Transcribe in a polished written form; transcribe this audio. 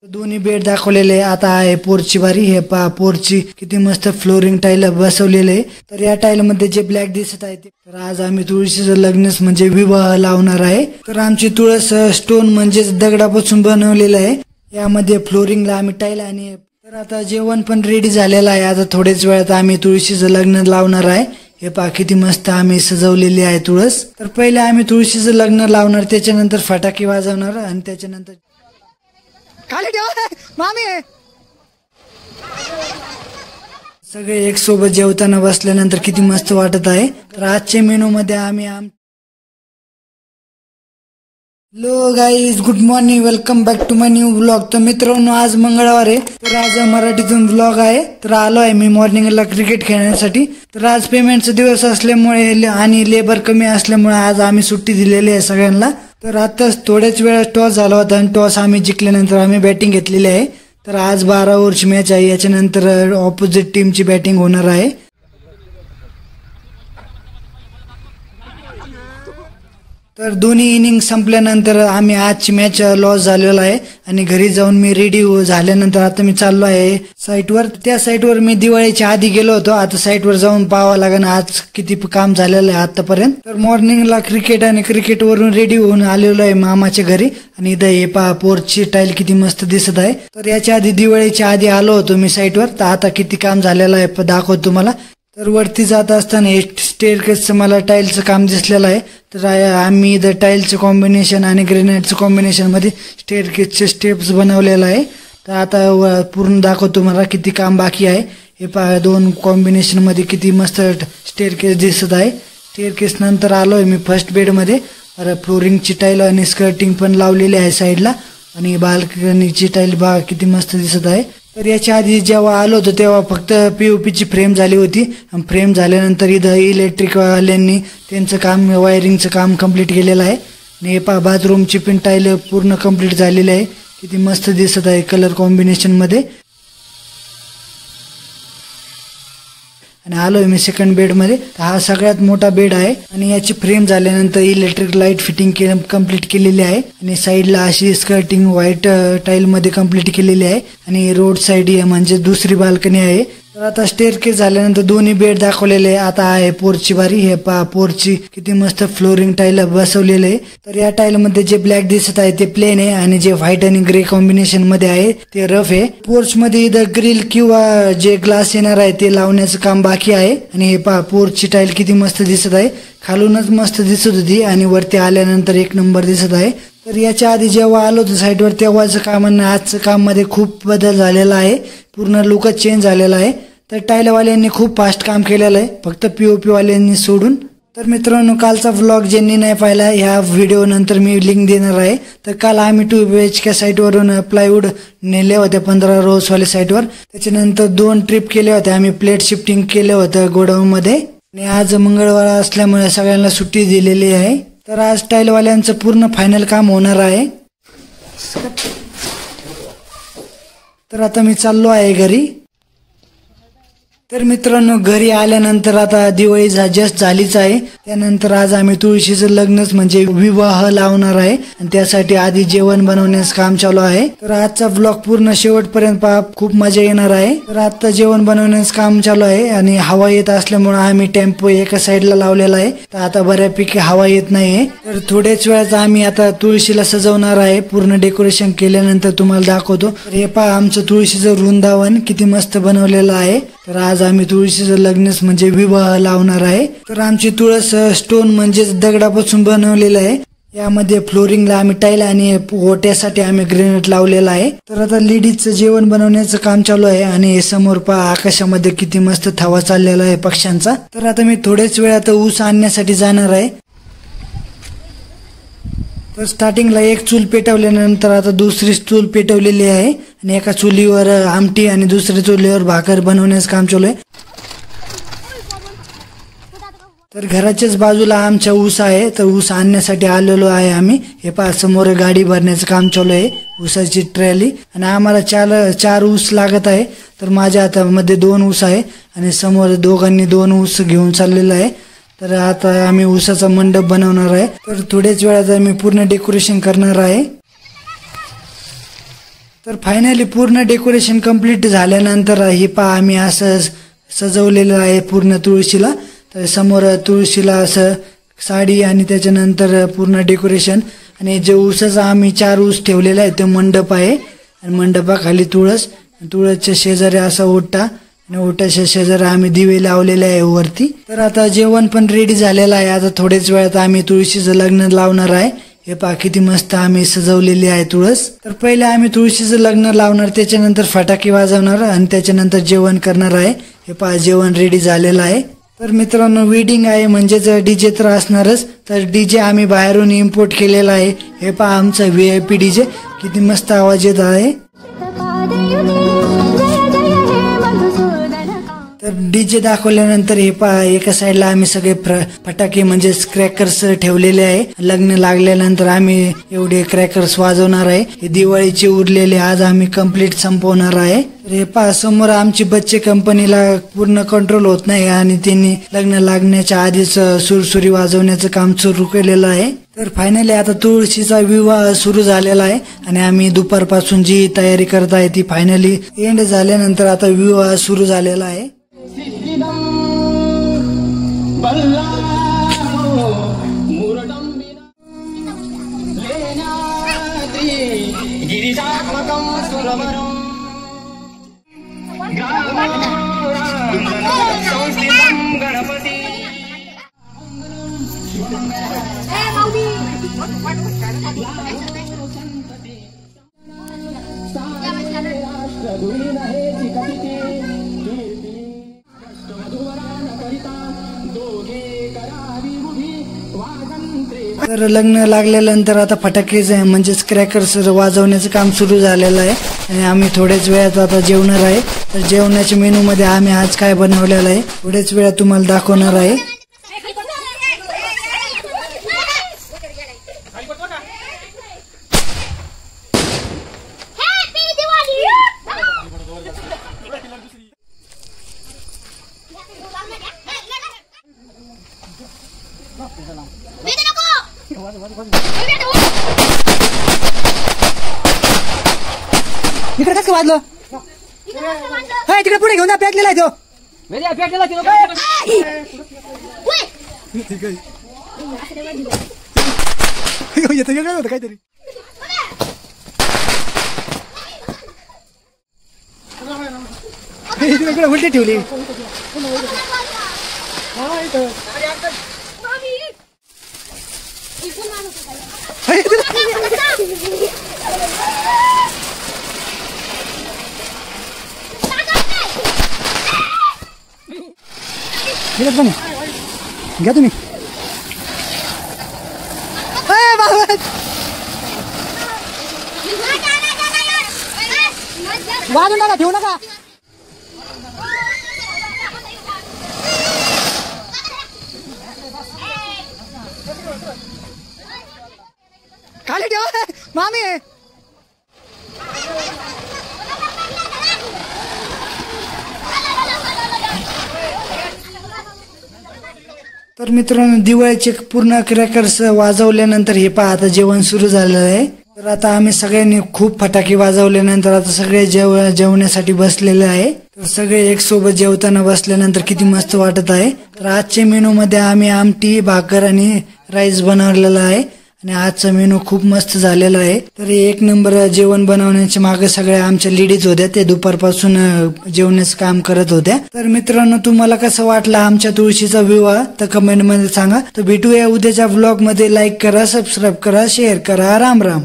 दोन्ही बेड दाखवलेले आता आहे पोर्चची बारी। हे पहा पोर्चची किती मस्त फ्लोरिंग टाईल बसवलेले आहे। तर या टाईल मध्ये जे ब्लॅक दिसत आहे तर आज आम्ही तुळशीचं लग्नच म्हणजे विवाह लावणार आहे। तर आमची तुळस स्टोन म्हणजे दगडापासून बनवलेलं आहे। यामध्ये फ्लोरिंगला आम्ही टाईल आणि तर आता जेवण पण रेडी झालेलं आहे। आता थोड्याच वेळात आम्ही तुळशीचं लग्न लावणार आहे। हे पहा किती मस्त आम्ही सजवलेली आहे तुळस। तर पहिले आम्ही तुळशीचं लग्न लावणार, त्याच्यानंतर फटाके वाजवणार आणि त्याच्यानंतर खाली ठेवा मामी। सगळे एक सोबत जेवताना बसल्यानंतर किती मस्त वाटत आहे। तर आजच्या मेनू मध्ये आम्ही hello guys, good morning, welcome back to my new blog. तर मित्रांनो आज मंगळवार आहे, तर आज मराठीतून ब्लॉग आहे। तर आलो आहे मी मॉर्निंगला क्रिकेट खेळण्यासाठी। तर आज पेमेंटचा दिवस असल्यामुळे आणि लेबर कमी असल्यामुळे आज आम्ही सुट्टी दिलेली आहे सगळ्यांना। तर आता थोड्याच वेळात टॉस झाला होता आणि टॉस आम्ही जिंकल्यानंतर आम्ही बॅटिंग घेतलेली आहे। तर आज 12 ओव्हरची मॅच आहे, याच्यानंतर ऑपोजिट टीमची बॅटिंग होणार आहे। तर दोन्ही इनिंग संपल्यानंतर आम्ही आजची मॅच लॉस झालेला आहे आणि घरी जाऊन मी रेडी झाल्यानंतर आता मी चाललो आहे साईटवर। त्या साईटवर मी दिवाळीच्या आधी गेलो होतो, आता साईटवर जाऊन पाहावं लागेल आज किती काम झालेलं आहे आतापर्यंत। तर मॉर्निंगला क्रिकेट आणि क्रिकेट वरून रेडी होऊन आलेलो आहे मामाच्या घरी आणि इथं हे पहा पोर्चची टाईल किती मस्त दिसत आहे। तर याच्या आधी दिवाळीच्या आधी आलो होतो मी साईटवर, तर आता किती काम झालेलं आहे दाखवतो तुम्हाला। तर वरती जात असताना हे स्टेअरकेसचं मला टाईलचं काम दिसलेलं आहे। तर आम्ही इथं टाईलचं कॉम्बिनेशन आणि ग्रेनाइटचं कॉम्बिनेशन मध्ये स्टेअरकेसचे स्टेप्स बनवलेलं आहे। तर आता पूर्ण दाखवतो मला किती काम बाकी आहे। हे पहा दोन कॉम्बिनेशन मध्ये किती मस्त स्टेअरकेस दिसत आहे। स्टेअरकेस नंतर आलोय मी फर्स्ट बेड मध्ये। फ्लोरिंगची टाईल आणि स्कर्टिंग पण लावलेली आहे साईडला आणि बाल्कनीची टाईल बघा किती मस्त दिसत आहे। तर याच्या आधी जेव्हा आलो होतो तेव्हा फक्त पीओपीची फ्रेम झाली होती आणि फ्रेम झाल्यानंतर इथं इलेक्ट्रिक वाल्यांनी त्यांचं काम वायरिंगचं काम कंप्लीट केलेलं आहे आणि हे पहा बाथरूमची पण टाईल पूर्ण कंप्लीट झालेली आहे, किती मस्त दिसत आहे कलर कॉम्बिनेशन मध्ये। आणि आलोय मी सेकंड बेड मध्ये। हा सगळ्यात मोठा बेड आहे आणि याची फ्रेम झाल्यानंतर इलेक्ट्रिक लाईट फिटिंग कंप्लीट केलेली आहे आणि साईडला अशी स्कर्टिंग व्हाईट टाईल मध्ये कंप्लीट केलेली आहे आणि रोड साईड म्हणजे दुसरी बाल्कनी आहे। तर आता स्टेअरकेस झाल्यानंतर दोन्ही बेड दाखवलेले आहे, आता आहे पोर्चची बारी। हे पहा पोर्चची किती मस्त फ्लोरिंग टाईल बसवलेले आहे। तर या टाईल मध्ये जे ब्लॅक दिसत आहे ते प्लेन आहे आणि जे व्हाईट आणि ग्रे कॉम्बिनेशन मध्ये आहे ते रफ आहे। पोर्च मध्ये इथं ग्रिल किंवा जे ग्लास येणार आहे ते लावण्याचं काम बाकी आहे आणि हे पहा पोर्चची टाईल किती मस्त दिसत आहे, खालूनच मस्त दिसत होती आणि वरती आल्यानंतर एक नंबर दिसत आहे। तर याच्या आधी जेव्हा आलो होतो साईटवर तेव्हाचं काम आणि आजचं काम मध्ये खूप बदल झालेला आहे, पूर्ण लुकच चेंज झालेला आहे। तर टाईलवाल्यांनी खूप फास्ट काम केलेलं आहे, फक्त पीओपी वाल्यांनी सोडून। तर मित्रांनो कालचा व्लॉग ज्यांनी नाही पाहिला ह्या व्हिडिओ नंतर मी लिंक देणार आहे। तर काल आम्ही 2 BHK साईटवरून प्लायवूड नेले होते 15 रोज वाले साईटवर, त्याच्यानंतर 2 ट्रिप केले होते आम्ही, प्लेट शिफ्टिंग केलं होतं गोडाऊन मध्ये आणि आज मंगळवार असल्यामुळे सगळ्यांना सुट्टी दिलेली आहे। तर आज टाईलवाल्यांचं पूर्ण फायनल काम होणार आहे। तर आता मी चाललो आहे घरी। तर मित्रांनो घरी आल्यानंतर आता दिवाळी जस्ट झालीच आहे, त्यानंतर आज आम्ही तुळशीचं लग्नच म्हणजे विवाह लावणार आहे आणि त्यासाठी आधी जेवण बनवण्याचं काम चालू आहे। तर आजचा ब्लॉग पूर्ण शेवटपर्यंत पहा, खूप मजा येणार आहे। तर आता जेवण बनवण्याचं काम चालू आहे आणि हवा येत असल्यामुळे आम्ही टेम्पो एका साईडला लावलेला आहे, तर आता बऱ्यापैकी हवा येत नाहीये। तर थोड्याच वेळात आम्ही आता तुळशीला सजवणार आहे, पूर्ण डेकोरेशन केल्यानंतर तुम्हाला दाखवतो। तर हे पहा आमचं तुळशीचं वृंदावन किती मस्त बनवलेलं आहे। तर आज आम्ही तुळशीचं लग्नच म्हणजे विवाह लावणार आहे। तर आमची तुळस स्टोन म्हणजे दगडापासून बनवलेलं आहे, यामध्ये फ्लोरिंगला आम्ही टाईल आणि ओट्यासाठी आम्ही ग्रेनाइट लावलेला आहे। तर आता लेडीजचं जेवण बनवण्याचं काम चालू आहे आणि समोर पहा आकाशामध्ये किती मस्त थवा चाललेला आहे पक्ष्यांचा। तर आता मी थोड्याच वेळात ऊस आणण्यासाठी जाणार आहे। तर स्टार्टिंगला एक चूल पेटवल्यानंतर आता दुसरी चूल पेटवलेली आहे आणि एका चुलीवर आमटी आणि दुसऱ्या चुलीवर भाकर बनवण्याचं काम चालू आहे। तर घराच्याच बाजूला आमच्या ऊस आहे, तर ऊस आणण्यासाठी आलेलो आहे आम्ही। हे पहा समोर गाडी भरण्याचं काम चालू आहे, ऊसाची ट्रॅली, आणि आम्हाला 4 ऊस लागत आहे। तर माझ्या हातामध्ये 2 ऊस आहे आणि समोर दोघांनी 2 ऊस घेऊन चाललेला आहे। तर आता आम्ही ऊसाचा मंडप बनवणार आहे। तर थोड्याच वेळात आम्ही पूर्ण डेकोरेशन करणार आहे। तर फायनली पूर्ण डेकोरेशन कंप्लीट झाल्यानंतर हे पहा आम्ही असं सजवलेलं आहे पूर्ण तुळशीला. तर समोर तुळशीला असं साडी आणि त्याच्यानंतर पूर्ण डेकोरेशन आणि जे ऊसाचा आम्ही 4 ऊस ठेवलेला आहे ते मंडप आहे आणि मंडपाखाली तुळसच्या शेजारी असा ओटा आणि ओट्याच्या शेजारी आम्ही दिवे लावलेले आहे वरती. तर आता जेवण पण रेडी झालेलं आहे. आता थोड्याच वेळात आम्ही तुळशीचं लग्न लावणार आहे. हे पहा किती मस्त आम्ही सजवलेली आहे तुळस. तर पहिले आम्ही तुळशीचं लग्न लावणार, त्याच्यानंतर फटाके वाजवणार आणि त्याच्यानंतर जेवण करणार आहे. हे पहा जेवण रेडी झालेलं आहे. तर मित्रांनो वेडिंग आहे म्हणजेच डीजे तर असणारच. तर डीजे आम्ही बाहेरून इम्पोर्ट केलेला आहे. हे पहा आमचा VIP डीजे किती मस्त आवाज येत आहे. तर डीजे दाखवल्यानंतर हे पहा एका साईडला आम्ही सगळे फटाके म्हणजे क्रॅकर्स ठेवलेले आहे. लग्न लागल्यानंतर आम्ही एवढे क्रॅकर्स वाजवणार आहे. हे दिवाळीचे उरलेले आज आम्ही कंप्लीट संपवणार आहे. तर हे पहा समोर आमची बच्चे कंपनीला पूर्ण कंट्रोल होत नाही आणि त्यांनी लग्न लागण्याच्या आधीच सुरसुरी वाजवण्याचं काम सुरू केलेलं आहे. तर फायनली आता तुळशीचा विवाह सुरू झालेला आहे आणि आम्ही दुपारपासून जी तयारी करत आहे ती फायनली एंड झाल्यानंतर आता विवाह सुरू झालेला आहे. तर लग्न लागल्यानंतर आता फटाके म्हणजेच क्रॅकर्स वाजवण्याचं काम सुरू झालेलं आहे आणि आम्ही थोड्याच वेळात आता जेवणार आहे. तर जेवणाच्या मेनू मध्ये आम्ही आज काय बनवलेलं आहे थोड्याच वेळात तुम्हाला दाखवणार आहे. इकडे कसं वाजलं तिकडे पुढे घेऊन पॅकलेला आहे तो काहीतरी तिकडे उलटी ठेवली. घ्या तुम्ही वाजून टाका ठेवू नका. खाली ठेवा मामी. तर मित्रांनो दिवाळीचे पूर्ण क्रॅकर्स वाजवल्यानंतर हे पहा आता जेवण सुरू झालेलं आहे. तर आता आम्ही सगळ्यांनी खूप फटाके वाजवल्यानंतर आता सगळे जेवण्यासाठी बसलेले आहे. तर सगळे एक सोबत जेवताना बसल्यानंतर किती मस्त वाटत आहे. तर आजच्या मेनू मध्ये आम्ही आमटी भाकर आणि राईस बनवलेला आहे आणि आजचा मेनू खूप मस्त झालेला आहे. तर एक नंबर जेवण बनवण्याच्या मागे सगळ्या आमच्या लेडीज होत्या, ते दुपारपासून जेवणाचं काम करत होत्या. तर मित्रांनो तुम्हाला कसं वाटलं आमच्या तुळशीचा विवाह तर कमेंट मध्ये सांगा. तर भेटूया उद्याच्या व्लॉग मध्ये. लाईक करा, सबस्क्राईब करा, शेअर करा. राम राम.